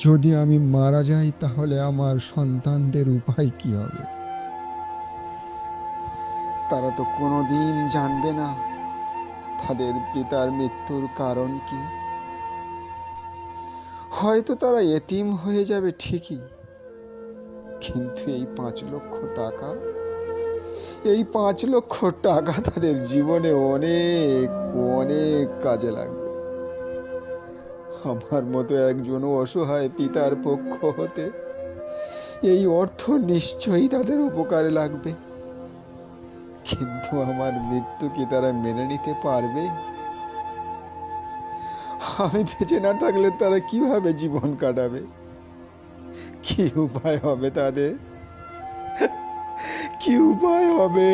যদি আমি মারা যাই তাহলে আমার সন্তানদের উপায় কি হবে? তারা তো কোনোদিন জানবে না তাদের পিতার মৃত্যুর কারণ কি। হয়তো তারা এতিম হয়ে যাবে ঠিকই, কিন্তু এই 5 লক্ষ টাকা, এই 5 লক্ষ টাকা তাদের জীবনে অনেক অনেক কাজে লাগবে। আমার মতো একজন অসহায় পিতার পক্ষ হতে এই অর্থ নিশ্চয়ই তাদের উপকারে লাগবে। কিন্তু আমার মৃত্যু কি তারা মেনে নিতে পারবে? আমি বেঁচে না থাকলে তারা কিভাবে জীবন কাটাবে? কি উপায় হবে তাদের? কি উপায় হবে?